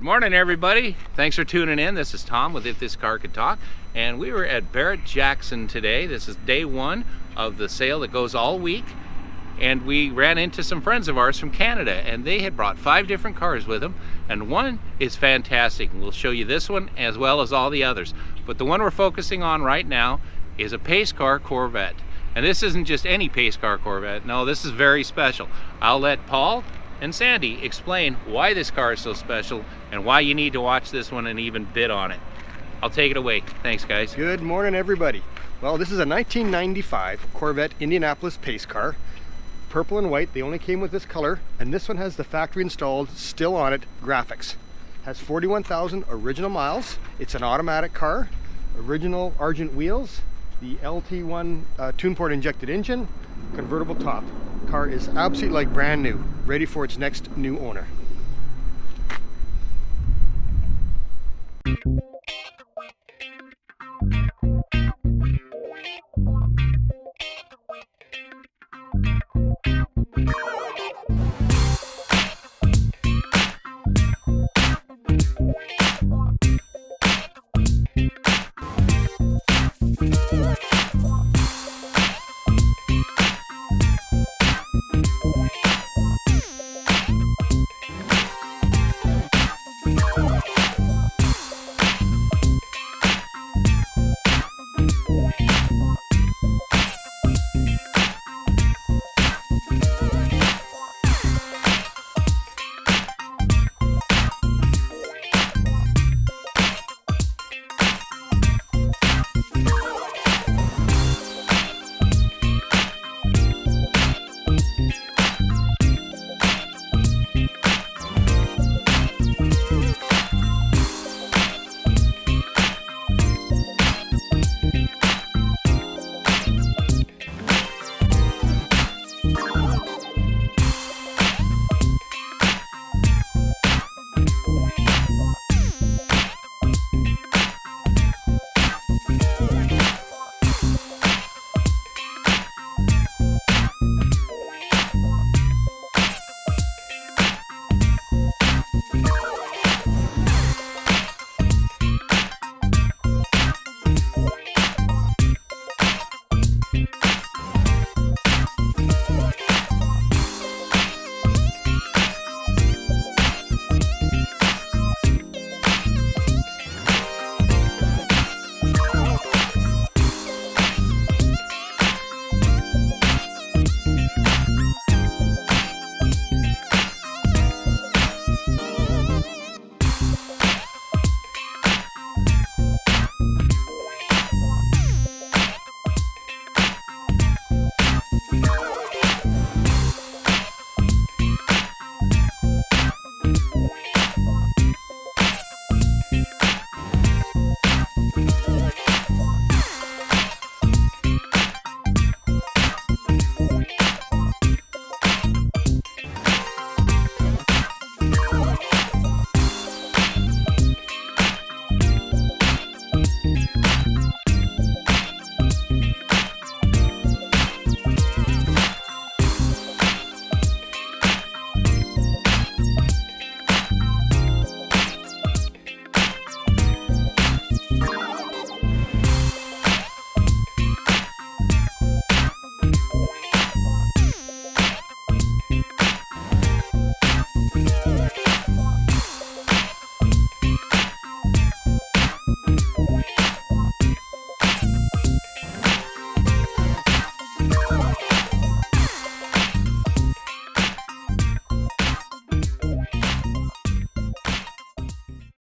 morning, everybody. Thanks for tuning in. This is Tom with If This Car Could Talk, and we were at Barrett-Jackson today. This is day one of the sale that goes all week, and we ran into some friends of ours from Canada, and they had brought 5 different cars with them, and one is fantastic. We'll show you this one as well as all the others, but the one we're focusing on right now is a pace car Corvette. And this isn't just any pace car Corvette. No, this is very special. I'll let Paul and Sandy explain why this car is so special and why you need to watch this one and even bid on it. I'll take it away. Thanks, guys. Good morning, everybody. Well, this is a 1995 Corvette Indianapolis pace car. Purple and white. They only came with this color, and this one has the factory installed, still on it, graphics. Has 41,000 original miles. It's an automatic car, original Argent wheels, the LT1 tune port injected engine, convertible top. Car is absolutely like brand new, ready for its next new owner.